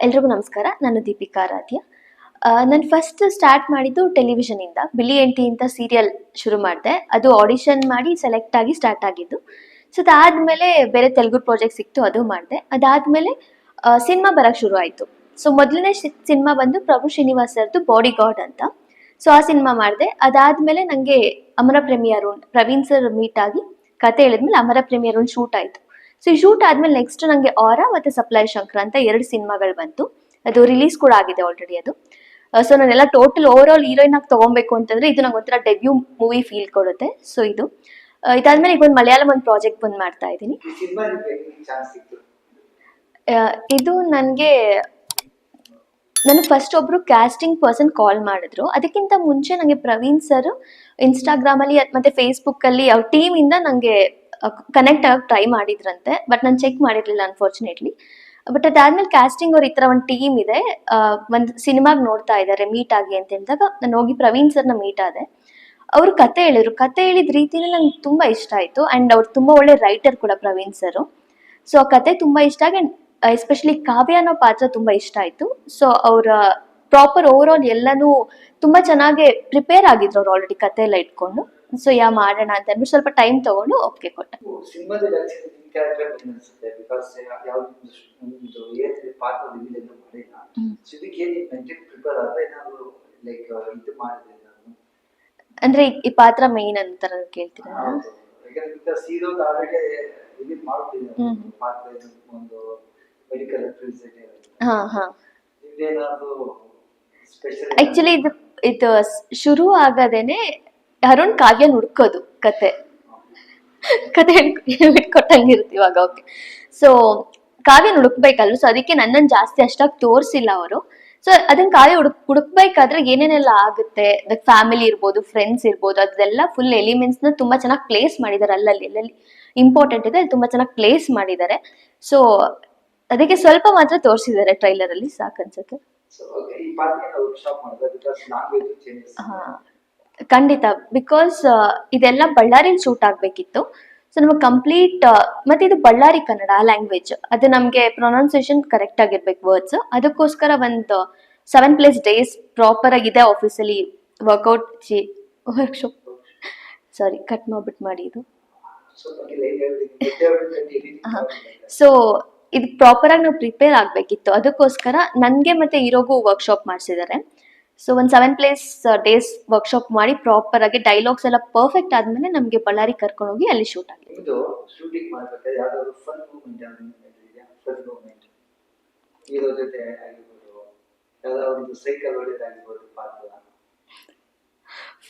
ಎಲ್ರಿಗೂ ನಮಸ್ಕಾರ. ನಾನು ದೀಪಿಕಾ ಆರಾಧ್ಯ. ನಾನು ಫಸ್ಟ್ ಸ್ಟಾರ್ಟ್ ಮಾಡಿದ್ದು ಟೆಲಿವಿಷನಿಂದ. ಬಿಳಿ ಎಂಟಿ ಅಂತ ಸೀರಿಯಲ್ ಶುರು ಮಾಡಿದೆ. ಅದು ಆಡಿಷನ್ ಮಾಡಿ ಸೆಲೆಕ್ಟ್ ಆಗಿ ಸ್ಟಾರ್ಟ್ ಆಗಿದ್ದು. ಸೊ ಅದಾದ್ಮೇಲೆ ಬೇರೆ ತೆಲುಗು ಪ್ರಾಜೆಕ್ಟ್ ಸಿಕ್ತು, ಅದು ಮಾಡಿದೆ. ಅದಾದ್ಮೇಲೆ ಸಿನಿಮಾ ಬರಕ್ಕೆ ಶುರು ಆಯಿತು. ಸೊ ಮೊದಲನೇ ಸಿನಿಮಾ ಬಂದು ಪ್ರಭು ಶ್ರೀನಿವಾಸ್ ಸರ್ದು ಬಾಡಿ ಗಾರ್ಡ್ ಅಂತ. ಸೊ ಆ ಸಿನಿಮಾ ಮಾಡಿದೆ. ಅದಾದ್ಮೇಲೆ ನನಗೆ ಅಮರ ಪ್ರೇಮಿಯರು ಪ್ರವೀಣ್ ಸರ್ ಮೀಟ್ ಆಗಿ ಕತೆ ಹೇಳಿದ್ಮೇಲೆ ಅಮರ ಪ್ರೇಮಿಯರು ಶೂಟ್ ಆಯಿತು. ಸೊ ಈ ಶೂಟ್ ಆದ್ಮೇಲೆ ನೆಕ್ಸ್ಟ್ ನಂಗೆ ಆರಾ ಮತ್ತೆ ಸಪ್ಲೈ ಶಂಕರ್ ಅಂತ 2 ಸಿನಿಮಾಗಳು ಬಂತು. ಅದು ರಿಲೀಸ್ ಕೂಡ ಆಗಿದೆ ಆಲ್ರೆಡಿ ಅದು. ಸೊ ನಾನೆಲ್ಲ ಟೋಟಲ್ ಓವರ್ ಆಲ್ ಹೀರೋಯಿನ್ ಆಗಿ ತಗೊಬೇಕು ಅಂತಂದ್ರೆ ಇದು ನಂಗೆ ಒಂಥರ ಡೆಬ್ಯೂ ಮೂವಿ ಫೀಲ್ ಕೊಡುತ್ತೆ. ಸೊ ಇದು ಇದಾದ್ಮೇಲೆ ಈಗ ಒಂದು ಮಲಯಾಳಂ ಒಂದು ಪ್ರಾಜೆಕ್ಟ್ ಬಂದ್ ಮಾಡ್ತಾ ಇದ್ದೀನಿ. ಇದು ನನಗೆ ಫಸ್ಟ್ ಒಬ್ರು ಕ್ಯಾಸ್ಟಿಂಗ್ ಪರ್ಸನ್ ಕಾಲ್ ಮಾಡಿದ್ರು. ಅದಕ್ಕಿಂತ ಮುಂಚೆ ನನಗೆ ಪ್ರವೀಣ್ ಸರ್ ಇನ್ಸ್ಟಾಗ್ರಾಮ್ ಅಲ್ಲಿ ಮತ್ತೆ ಫೇಸ್ಬುಕ್ ಅಲ್ಲಿ ಅವ್ರ ಟೀಮ್ ಇಂದ ನಂಗೆ ಕನೆಕ್ಟ್ ಆಗಿ ಟ್ರೈ ಮಾಡಿದ್ರಂತೆ. ಬಟ್ ನಾನು ಚೆಕ್ ಮಾಡಿರ್ಲಿಲ್ಲ ಅನ್ಫಾರ್ಚುನೇಟ್ಲಿ. ಬಟ್ ಅದಾದ್ಮೇಲೆ ಕ್ಯಾಸ್ಟಿಂಗ್ ಅವ್ರ ಈ ತರ ಒಂದು ಟೀಮ್ ಇದೆ, ಒಂದು ಸಿನಿಮಾಗ್ ನೋಡ್ತಾ ಇದ್ದಾರೆ, ಮೀಟ್ ಆಗಿ ಅಂತ ಹೇಳಿದಾಗ ನಾನು ಹೋಗಿ ಪ್ರವೀಣ್ ಸರ್ನ ಮೀಟ್ ಆದೆ. ಅವ್ರು ಕತೆ ಹೇಳಿದ್ರು. ಕತೆ ಹೇಳಿದ ರೀತಿನೇ ನಂಗೆ ತುಂಬಾ ಇಷ್ಟ ಆಯ್ತು. ಅಂಡ್ ಅವ್ರು ತುಂಬಾ ಒಳ್ಳೆ ರೈಟರ್ ಕೂಡ ಪ್ರವೀಣ್ ಸರ್. ಸೊ ಆ ಕತೆ ತುಂಬಾ ಇಷ್ಟ ಆಗಿ ಎಸ್ಪೆಷಲಿ ಕಾವ್ಯ ಅನ್ನೋ ಪಾತ್ರ ತುಂಬಾ ಇಷ್ಟ ಆಯ್ತು. ಸೊ ಅವರ ಪ್ರಾಪರ್ ಓವರ್ ಆಲ್ ಎಲ್ಲಾನು ತುಂಬಾ ಚೆನ್ನಾಗಿ ಪ್ರಿಪೇರ್ ಆಗಿದ್ರು ಅವ್ರು ಆಲ್ರೆಡಿ ಕತೆ ಎಲ್ಲ ಇಟ್ಕೊಂಡು. ಸೊ ಮಾಡೋಣ ಅಂತ ಅಂದ್ಬಿಟ್ಟು ಸ್ವಲ್ಪ ಟೈಮ್ ತಗೊಂಡು ಒಪ್ಪಿಗೆ ಕೊಟ್ಟೆ. ಅಂದ್ರೆ ಈ ಪಾತ್ರ ಮೇನ್ ಅಂತಾರ ಕೇಳ್ತೀರಾ? ಆಕ್ಚುಲಿ ಇದು ಶುರು ಆಗದೇನೆ ಅರುಣ್ ಕಾವ್ಯ ಹುಡ್ಕೋದು ಕತೆ ಹೇಳ್ಕೊಟ್ಟಂಗಿರುತ್ತೆ ಇವಾಗ. ಓಕೆ, ಸೊ ಕಾವ್ಯ ಹುಡುಕ್ಬೇಕಲ್ವ. ಸೊ ಅದಕ್ಕೆ ನನ್ನನ್ನು ಜಾಸ್ತಿ ಅಷ್ಟಾಗಿ ತೋರಿಸಿಲ್ಲ ಅವರು. ಸೊ ಅದನ್ನ ಕಾವ್ಯ ಹುಡುಕ್ಬೇಕಾದ್ರೆ ಏನೇನೆಲ್ಲ ಆಗುತ್ತೆ, ಫ್ಯಾಮಿಲಿ ಇರ್ಬೋದು, ಫ್ರೆಂಡ್ಸ್ ಇರ್ಬೋದು, ಅದೆಲ್ಲ ಫುಲ್ ಎಲಿಮೆಂಟ್ಸ್ ನ ತುಂಬಾ ಚೆನ್ನಾಗಿ ಪ್ಲೇಸ್ ಮಾಡಿದ್ದಾರೆ. ಅಲ್ಲಲ್ಲಿ ಎಲ್ಲೆಲ್ಲಿ ಇಂಪಾರ್ಟೆಂಟ್ ಇದೆ ಅಲ್ಲಿ ತುಂಬಾ ಚೆನ್ನಾಗಿ ಪ್ಲೇಸ್ ಮಾಡಿದ್ದಾರೆ. ಸೊ ಅದಕ್ಕೆ ಸ್ವಲ್ಪ ಮಾತ್ರ ತೋರಿಸಿದ್ದಾರೆ ಟ್ರೈಲರ್ ಅಲ್ಲಿ, ಸಾಕನ್ಸುತ್ತೆ. ಖಂಡಿತ, ಬಿಕಾಸ್ ಇದೆಲ್ಲ ಬಳ್ಳಾರಿಲಿ ಶೂಟ್ ಆಗ್ಬೇಕಿತ್ತು. ಸೊ ನಮಗೆ ಕಂಪ್ಲೀಟ್ ಮತ್ತೆ ಇದು ಬಳ್ಳಾರಿ ಕನ್ನಡ ಲ್ಯಾಂಗ್ವೇಜ್, ಅದು ನಮಗೆ ಪ್ರೊನೌನ್ಸಿಯೇಷನ್ ಕರೆಕ್ಟ್ ಆಗಿರ್ಬೇಕು ವರ್ಡ್ಸ್. ಅದಕ್ಕೋಸ್ಕರ ಒಂದು 7+ ಡೇಸ್ ಪ್ರಾಪರ್ ಆಗಿದೆ ಆಫೀಸಲ್ಲಿ ವರ್ಕ್ಶಾಪ್. ಸಾರಿ, ಕಟ್ ಮಾಡಿ ಇದು. ಸೊ ಇದು ಪ್ರಾಪರ್ ಆಗಿ ನಾವು ಪ್ರಿಪೇರ್ ಆಗ್ಬೇಕಿತ್ತು. ಅದಕ್ಕೋಸ್ಕರ ನನ್ಗೆ ಮತ್ತೆ ಹೀರೋಗೂ ವರ್ಕ್ಶಾಪ್ ಮಾಡಿಸಿದ್ದಾರೆ. ಸೊ ಒಂದು 7+ ಡೇಸ್ ವರ್ಕ್ಶಾಪ್ ಮಾಡಿ ಪ್ರಾಪರ್ ಆಗಿ ಡೈಲಾಗ್ಸ್ ಎಲ್ಲ ಪರ್ಫೆಕ್ಟ್ ಆದ್ಮೇಲೆ ನಮ್ಗೆ ಬಳ್ಳಾರಿ ಕರ್ಕೊಂಡು ಹೋಗಿ ಅಲ್ಲಿ ಶೂಟ್ ಆಗಿದೆ.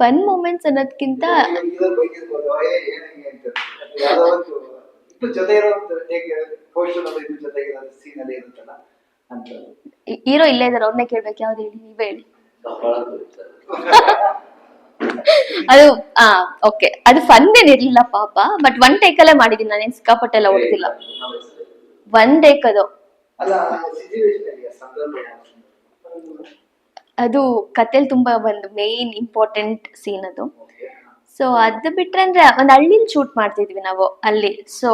ಫನ್ ಮೂಮೆಂಟ್ಸ್ ಅನ್ನೋದಕ್ಕಿಂತ ಹೀರೋ ಇಲ್ಲೇ ಇದಾರೆ, ಅವ್ರನ್ನೇ ಕೇಳ್ಬೇಕು. ಯಾವ್ದು ಹೇಳಿ, ನೀವೇ ಹೇಳಿ. ಅದು ಓಕೆ, ಅದು ಫನ್ ಏನಿರ್ಲಿಲ್ಲ ಪಾಪ. ಬಟ್ 1 ಟೇಕ್ ಅಲ್ಲೇ ಮಾಡಿದೀನಿ, ನಾನೇನ್ ಸಿಕ್ಕಾಪಟ್ಟೆ ಎಲ್ಲ ಹೊಡೆದಿಲ್ಲ. 1 ಟೇಕ್ ಅದು. ಅದು ಕತೆಲ್ ತುಂಬಾ ಒಂದು ಮೇನ್ ಇಂಪಾರ್ಟೆಂಟ್ ಸೀನ್ ಅದು. ಸೊ ಅದು ಬಿಟ್ರೆ ಅಂದ್ರೆ ಒಂದ್ ಹಳ್ಳಿಲಿ ಶೂಟ್ ಮಾಡ್ತಿದ್ವಿ ನಾವು ಅಲ್ಲಿ. ಸೊ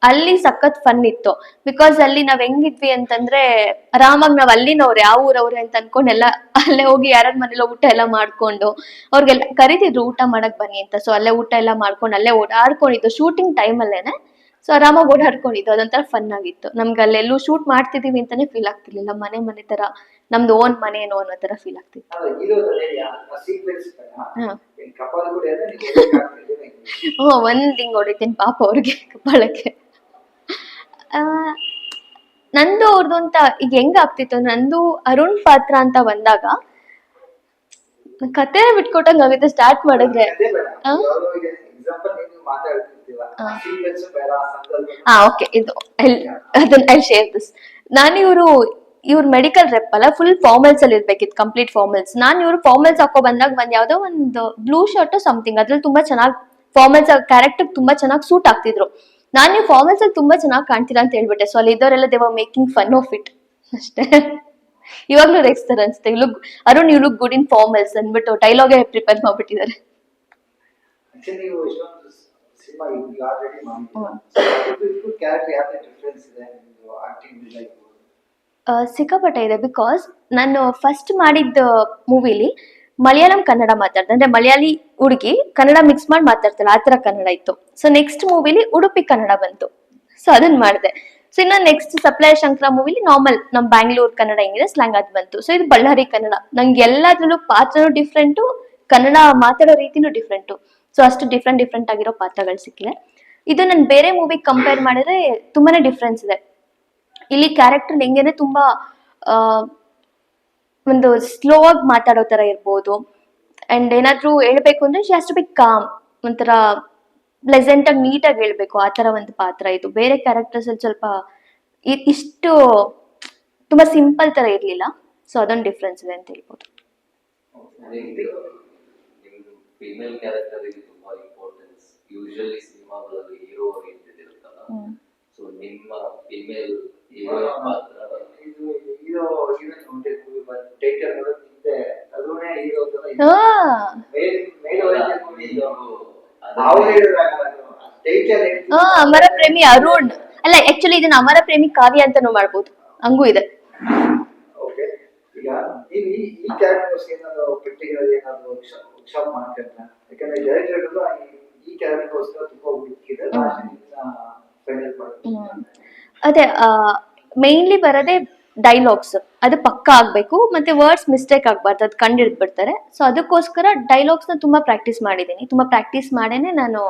ಅಲ್ಲಿ ಸಖತ್ ಫನ್ ಇತ್ತು. ಬಿಕಾಸ್ ಅಲ್ಲಿ ನಾವ್ ಹೆಂಗಿದ್ವಿ ಅಂತಂದ್ರೆ ಆರಾಮಾಗಿ ನಾವ್ ಅಲ್ಲಿನವ್ರು, ಯಾವ ಊರವ್ರೆ ಅಂತ ಅನ್ಕೊಂಡ್ ಎಲ್ಲ ಅಲ್ಲೇ ಹೋಗಿ ಯಾರ ಮನೇಲಿ ಊಟ ಎಲ್ಲ ಮಾಡ್ಕೊಂಡು ಅವ್ರಿಗೆಲ್ಲ ಕರಿತಿದ್ರು ಊಟ ಮಾಡಕ್ ಬನ್ನಿ ಅಂತ. ಸೊ ಅಲ್ಲೇ ಊಟ ಎಲ್ಲ ಮಾಡ್ಕೊಂಡು ಅಲ್ಲೇ ಓಡಾಡ್ಕೊಂಡಿದ್ದು ಶೂಟಿಂಗ್ ಟೈಮ್ ಅಲ್ಲೇನೆ. ಸೊ ಆರಾಮಾಗಿ ಓಡಾಡ್ಕೊಂಡಿದ್ದು, ಅದೊಂಥರ ಫನ್ ಆಗಿತ್ತು. ನಮ್ಗೆ ಅಲ್ಲೆಲ್ಲೂ ಶೂಟ್ ಮಾಡ್ತಿದೀವಿ ಅಂತಾನೆ ಫೀಲ್ ಆಗ್ತಿರ್ಲಿಲ್ಲ. ಮನೆ ತರ ನಮ್ದು ಓನ್ ಮನೆ ಏನೋ ಅನ್ನೋ ತರ ಫೀಲ್ ಆಗ್ತಿತ್ತು. ಒಂದ್ ಹಿಂಗ್ ಹೊಡಿತೀನಿ ಪಾಪ ಅವ್ರಿಗೆ ಕಪಾಳಕ್ಕೆ. ನಂದು ಅವ್ರದ್ದು ಅಂತ ಈಗ ಹೆಂಗ್ ಆಗ್ತಿತ್ತು, ನಂದು ಅರುಣ್ ಪಾತ್ರ ಅಂತ ಬಂದಾಗ ಕತೆ ಬಿಟ್ಕೊಟ್ಟಂಗ ಆಗುತ್ತೆ ಸ್ಟಾರ್ಟ್ ಮಾಡಿದ್ರೆ. ಓಕೆ, ಇದು ಅದನ್ನ ಶೇರ್ ದಿಸ್. ನಾನು ಇವ್ರ ಮೆಡಿಕಲ್ ರೆಪ್ ಅಲ್ಲ, ಫುಲ್ ಫಾರ್ಮಲ್ಸ್ ಅಲ್ಲಿ ಇರ್ಬೇಕಿತ್ತು, ಕಂಪ್ಲೀಟ್ ಫಾರ್ಮಲ್ಸ್. ನಾನು ಇವ್ರು ಫಾರ್ಮಲ್ಸ್ ಹಾಕೋ ಬಂದಾಗ ಯಾವ್ದೋ ಒಂದು ಬ್ಲೂ ಶರ್ಟ್ ಸಮಥಿಂಗ್, ಅದ್ರಲ್ಲಿ ತುಂಬಾ ಚೆನ್ನಾಗಿ ಫಾರ್ಮಲ್ಸ್ ಕ್ಯಾರೆಕ್ಟರ್ ತುಂಬಾ ಚೆನ್ನಾಗಿ ಸೂಟ್ ಆಗ್ತಿದ್ರು. ನಾನು ನೀವು ಫಾರ್ಮಲ್ಸ್ ಅಲ್ಲಿ ತುಂಬಾ ಚೆನ್ನಾಗಿ ಕಾಣ್ತೀರಾ ಅಂತ ಹೇಳ್ಬಿಟ್ಟೆ. ಸೊ ಅಲ್ಲಿ ಇದ್ದವರೆಲ್ಲ they were making fun of it ಅಷ್ಟೇ. ಇವಾಗ್ಲೂ ರೇಗಿಸ್ತಾರೆ ಅನ್ಸುತ್ತೆ, Arun you look good in formals ಅಂದ್ಬಿಟ್ಟು ಡೈಲಾಗೇ ಪ್ರಿಪೇರ್ ಮಾಡ್ಬಿಟ್ಟಿದ್ದಾರೆ. ಸಿಕ್ಕಾಪಟ್ಟೆ ಇದೆ. ಬಿಕಾಸ್ ನಾನು ಫಸ್ಟ್ ಮಾಡಿದ್ದ ಮೂವಿಲಿ ಮಲಯಾಳಂ ಕನ್ನಡ ಮಾತಾಡ್ದೆ, ಅಂದ್ರೆ ಮಲಯಾಳಿ ಹುಡುಗಿ ಕನ್ನಡ ಮಿಕ್ಸ್ ಮಾಡಿ ಮಾತಾಡ್ತಾಳೆ ಆ ತರ ಕನ್ನಡ ಇತ್ತು. ಸೊ ನೆಕ್ಸ್ಟ್ ಮೂವಿಲಿ ಉಡುಪಿ ಕನ್ನಡ ಬಂತು, ಸೊ ಅದನ್ನ ಮಾಡಿದೆ. ಸೊ ಇನ್ನ ನೆಕ್ಸ್ಟ್ ಸಪ್ಲೈ ಶಂಕರ ಮೂವಿಲಿ ನಾರ್ಮಲ್ ನಮ್ ಬ್ಯಾಂಗ್ಳೂರ್ ಕನ್ನಡ ಹೆಂಗಿದೆ ಸ್ಲ್ಯಾಂಗ್ ಅದ್ ಬಂತು. ಸೊ ಇದು ಬಳ್ಳಾರಿ ಕನ್ನಡ. ನಂಗೆ ಎಲ್ಲಾದ್ರಲ್ಲೂ ಪಾತ್ರನೂ ಡಿಫ್ರೆಂಟು, ಕನ್ನಡ ಮಾತಾಡೋ ರೀತಿನೂ ಡಿಫ್ರೆಂಟು. ಸೊ ಅಷ್ಟು ಡಿಫ್ರೆಂಟ್ ಡಿಫ್ರೆಂಟ್ ಆಗಿರೋ ಪಾತ್ರಗಳು ಸಿಕ್ಕಿದೆ. ಇದು ನಾನು ಬೇರೆ ಮೂವಿ ಕಂಪೇರ್ ಮಾಡಿದ್ರೆ ತುಂಬಾನೇ ಡಿಫ್ರೆನ್ಸ್ ಇದೆ. ಇಲ್ಲಿ ಕ್ಯಾರೆಕ್ಟರ್ ಹೆಂಗೇನೆ ತುಂಬಾ ಆ ಒಂದು ಸ್ಲೋ ಆಗಿ ಮಾತಾಡೋ ತರ ಇರ್ಬೋದು. ಅಂಡ್ ಏನಾದ್ರೂ ಹೇಳ್ಬೇಕು ಅಂದ್ರೆ she has to be calm, ಒಂಥರ ಪ್ಲೆಸೆಂಟ್ ಆಗಿ ನೀಟಾಗಿ ಹೇಳ್ಬೇಕು, ಆ ತರ ಒಂದು ಪಾತ್ರ ಇದು. ಬೇರೆ ಕ್ಯಾರೆಕ್ಟರ್ಸ್ ಅಲ್ಲಿ ಸ್ವಲ್ಪ ಇಷ್ಟು ತುಂಬಾ ಸಿಂಪಲ್ ತರ ಇರ್ಲಿಲ್ಲ. ಸೊ ಅದೊಂದು ಡಿಫ್ರೆನ್ಸ್ ಇದೆ ಅಂತ ಹೇಳ್ಬೋದು. ಫೀಮೇಲ್ ಕ್ಯಾರೆಕ್ಟರ್ ಗೆ ತುಂಬಾ ಇಂಪಾರ್ಟೆನ್ಸ್ ಯೂಶುವಲಿ ಸಿನಿಮಾಗಳಲ್ಲಿ ಹೀರೋ ಓರಿಯೆಂಟೆಡ್ ಇರುತ್ತಲ್ಲ. ಸೊ ನಿಮ್ಮ ಫೀಮೇಲ್ ಹೀರೋ ಪಾತ್ರ ಇದು ಹೀರೋ ಹೀರೋಯಿನ್ ನೋಡಿರ್ತೀವಿ, ಬಟ್ ಟೈಟಲ್ ನೋಡುತ್ತೆ ಅದನ್ನೇ ಹೀರೋ ತರ ಇದೆ. ಮೇಲ್ ಓರಿಯೆಂಟೆಡ್ ಮೂವಿ ಇದು ನಾವು ಹೇಳಿದಾಗ ಟೈಟಲ್ ಅಮರ ಪ್ರೇಮಿ ಅರುಣ್ ಅಲ್ಲ, ಆಕ್ಚುಲಿ ಇದನ್ನ ಅಮರ ಪ್ರೇಮಿ ಕಾವ್ಯ ಅಂತಾನೂ ಮಾಡ್ಬೋದು, ಹಂಗೂ ಇದೆ. ಓಕೆ, ಈಗ ನೀವು ಈ ಕ್ಯಾರೆಕ್ಟರ್ಸ್ ಏನಾದ್ರು ಪರ್ಟಿಕ್ಯುಲರ್ ಏನಾದ್ರು ವರ್ಕ್ಶಾಪ್ ಮಾಡ್ಕೊಂಡ್ರ? ಯಾಕಂದ್ರೆ ಡೈರೆಕ್ಟರ್ ಈ ಕ್ಯಾರೆಕ್ಟರ್ಗೋಸ್ಕರ ತುಂಬಾ ಹುಡುಕಿದ್ರೆ ಫೈನಲ್ ಮಾಡ್ತಾರೆ. ಅದೇ ಮೇನ್ಲಿ ಬರೋದೇ ಡೈಲಾಗ್ಸ್, ಅದು ಪಕ್ಕ ಆಗ್ಬೇಕು, ಮತ್ತೆ ವರ್ಡ್ಸ್ ಮಿಸ್ಟೇಕ್ ಆಗ್ಬಾರ್ದು, ಅದು ಕಂಡು ಹಿಡ್ಬಿಡ್ತಾರೆ. ಸೊ ಅದಕ್ಕೋಸ್ಕರ ಡೈಲಾಗ್ಸ್ ನ ತುಂಬಾ ಪ್ರಾಕ್ಟೀಸ್ ಮಾಡಿದ್ದೀನಿ. ತುಂಬಾ ಪ್ರಾಕ್ಟೀಸ್ ಮಾಡೇನೆ ನಾನು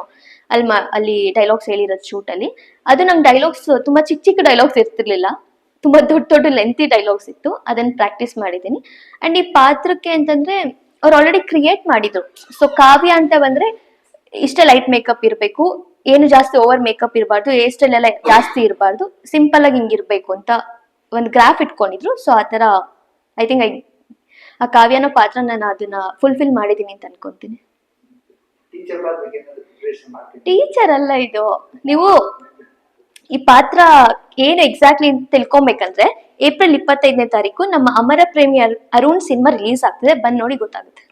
ಅಲ್ಲಿ ಡೈಲಾಗ್ಸ್ ಹೇಳಿರೋದು ಶೂಟ್ ಅಲ್ಲಿ. ಅದು ನಂಗೆ ಡೈಲಾಗ್ಸ್ ತುಂಬಾ ಚಿಕ್ಕ ಚಿಕ್ಕ ಡೈಲಾಗ್ಸ್ ಇರ್ತಿರ್ಲಿಲ್ಲ, ತುಂಬಾ ದೊಡ್ಡ ದೊಡ್ಡ ಲೆಂತಿ ಡೈಲಾಗ್ಸ್ ಇತ್ತು. ಅದನ್ನ ಪ್ರಾಕ್ಟೀಸ್ ಮಾಡಿದ್ದೀನಿ. ಅಂಡ್ ಈ ಪಾತ್ರಕ್ಕೆ ಅಂತಂದ್ರೆ ಅವ್ರು ಆಲ್ರೆಡಿ ಕ್ರಿಯೇಟ್ ಮಾಡಿದ್ರು. ಸೊ ಕಾವ್ಯ ಅಂತ ಬಂದ್ರೆ ಇಷ್ಟ ಲೈಟ್ ಮೇಕಪ್ ಇರಬೇಕು, ಏನು ಜಾಸ್ತಿ ಓವರ್ ಮೇಕಪ್ ಇರಬಾರ್ದು, ಹೇರ್ ಸ್ಟೈಲ್ ಎಲ್ಲ ಜಾಸ್ತಿ ಇರಬಾರ್ದು, ಸಿಂಪಲ್ ಆಗಿ ಹಿಂಗಿರ್ಬೇಕು ಅಂತ ಒಂದು ಗ್ರಾಫ್ ಇಟ್ಕೊಂಡಿದ್ರು. ಸೊ ಆತರ ಐ ಥಿಂಕ್ ಆ ಕಾವ್ಯನ ಪಾತ್ರ ನಾನು ಅದನ್ನ ಫುಲ್ಫಿಲ್ ಮಾಡಿದೀನಿ ಅಂತ ಅನ್ಕೊಂತೀನಿ. ಟೀಚರ್ ಅಲ್ಲ ಇದು. ನೀವು ಈ ಪಾತ್ರ ಏನು ಎಕ್ಸಾಕ್ಟ್ಲಿ ಅಂತ ತಿಳ್ಕೊಬೇಕಂದ್ರೆ ಏಪ್ರಿಲ್ 25ನೇ ತಾರೀಕು ನಮ್ಮ ಅಮರ ಪ್ರೇಮಿ ಅರುಣ್ ಸಿನಿಮಾ ರಿಲೀಸ್ ಆಗ್ತದೆ, ಬಂದ್ ನೋಡಿ ಗೊತ್ತಾಗುತ್ತೆ.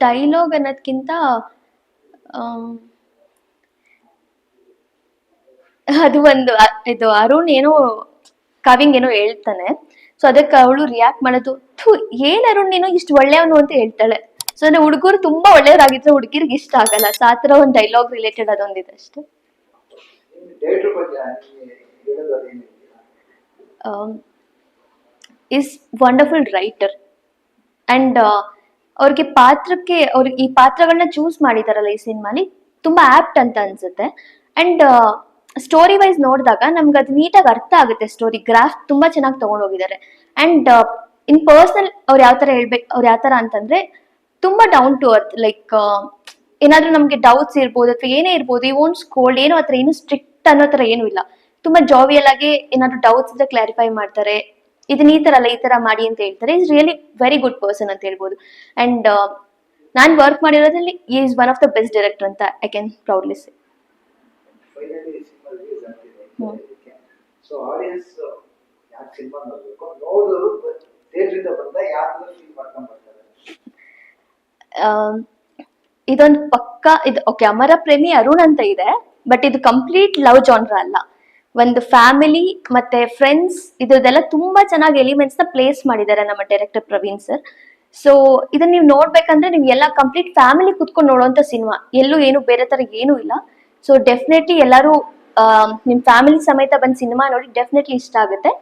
ಡೈಲಾಗ್ ಅನ್ನೋದ್ಕಿಂತ ಅದು ಒಂದು ಇದು ಇದು ಏನೋ ಕಾವ್ಯಂಗ್ ಏನೋ ಹೇಳ್ತಾನೆ. ಸೊ ಅದಕ್ಕೆ ಅವಳು ರಿಯಾಕ್ಟ್ ಮಾಡೋದು, ಥೂ ಏನ್ ಅರುಣ್ ನೀನು ಇಷ್ಟು ಒಳ್ಳೆಯವನು ಅಂತ ಹೇಳ್ತಾಳೆ. ಸೊ ಅಂದ್ರೆ ಹುಡುಗರು ತುಂಬಾ ಒಳ್ಳೆಯವರಾಗಿದ್ರೆ ಹುಡುಗಿರ್ಗೆ ಇಷ್ಟ ಆಗಲ್ಲ. ಸೊ ಆತರ ಒಂದು ಡೈಲಾಗ್ ರಿಲೇಟೆಡ್ ಅದೊಂದಿದೆ ಅಷ್ಟೇ. ಇಸ್ ವಂಡರ್ಫುಲ್ ರೈಟರ್ ಅಂಡ್ ಅವ್ರಿಗೆ ಪಾತ್ರಕ್ಕೆ ಅವ್ರಿಗೆ ಈ ಪಾತ್ರಗಳನ್ನ ಚೂಸ್ ಮಾಡಿದಾರಲ್ಲ ಈ ಸಿನಿಮಾಲಿ ತುಂಬಾ ಆಪ್ಟ್ ಅಂತ ಅನ್ಸುತ್ತೆ. ಅಂಡ್ ಸ್ಟೋರಿ ವೈಸ್ ನೋಡಿದಾಗ ನಮ್ಗೆ ಅದು ನೀಟಾಗಿ ಅರ್ಥ ಆಗುತ್ತೆ. ಸ್ಟೋರಿ ಗ್ರಾಫ್ ತುಂಬಾ ಚೆನ್ನಾಗಿ ತಗೊಂಡ್ ಹೋಗಿದ್ದಾರೆ. ಅಂಡ್ ಇನ್ ಪರ್ಸನಲ್ ಅವ್ರು ಯಾವ ತರ ಹೇಳ್ಬೇಕು, ಅವ್ರು ಯಾವ ತರ ಅಂತಂದ್ರೆ ತುಂಬಾ ಡೌನ್ ಟು ಅರ್ತ್. ಲೈಕ್ ಏನಾದ್ರೂ ನಮ್ಗೆ ಡೌಟ್ಸ್ ಇರ್ಬೋದು ಅಥವಾ ಏನೇ ಇರ್ಬೋದು, ಈ ಓನ್ ಸ್ಕೋಲ್ಡ್ ಏನೋ ಹತ್ರ ಏನು ಸ್ಟ್ರಿಕ್ಟ್ ಅನ್ನೋ ತರ ಏನು ಇಲ್ಲ. ತುಂಬಾ ಜಾವಿಯಲ್ ಆಗಿ ಏನಾದ್ರು ಡೌಟ್ಸ್ ಇದ್ರೆ ಕ್ಲಾರಿಫೈ ಮಾಡ್ತಾರೆ. ಇದನ್ನ ಈ ತರ ಅಲ್ಲ, ಈ ತರ ಮಾಡಿ ಅಂತ ಹೇಳ್ತಾರೆ. Is really very good person ಅಂತ ಹೇಳ್ಬೋದು. ಅಂಡ್ ನಾನ್ ವರ್ಕ್ ಮಾಡಿರೋದ್ರಲ್ಲಿ is one of the best director ಅಂತ ಐ ಕ್ಯಾನ್ ಪ್ರೌಡ್ಲಿ ಸೇ. ಇದೊಂದು ಪಕ್ಕ ಇದು ಓಕೆ. ಅಮರ ಪ್ರೇಮಿ ಅರುಣ್ ಅಂತ ಇದೆ, ಬಟ್ ಇದು ಕಂಪ್ಲೀಟ್ ಲವ್ ಜಾನ್ರ ಅಲ್ಲ. ಒಂದು ಫ್ಯಾಮಿಲಿ ಮತ್ತೆ ಫ್ರೆಂಡ್ಸ್ ಇದ್ರದೆಲ್ಲ ತುಂಬಾ ಚೆನ್ನಾಗಿ ಎಲಿಮೆಂಟ್ಸ್ ನ ಪ್ಲೇಸ್ ಮಾಡಿದ್ದಾರೆ ನಮ್ಮ ಡೈರೆಕ್ಟರ್ ಪ್ರವೀಣ್ ಸರ್. ಸೊ ಇದನ್ನ ನೀವು ನೋಡ್ಬೇಕಂದ್ರೆ ನೀವು ಎಲ್ಲ ಕಂಪ್ಲೀಟ್ ಫ್ಯಾಮಿಲಿ ಕುತ್ಕೊಂಡು ನೋಡುವಂತ ಸಿನಿಮಾ, ಎಲ್ಲೂ ಏನು ಬೇರೆ ತರ ಏನೂ ಇಲ್ಲ. ಸೊ ಡೆಫಿನೆಟ್ಲಿ ಎಲ್ಲರೂ ನಿಮ್ ಫ್ಯಾಮಿಲಿ ಸಮೇತ ಬಂದ್ ಸಿನಿಮಾ ನೋಡಿ ಡೆಫಿನೆಟ್ಲಿ ಇಷ್ಟ ಆಗುತ್ತೆ.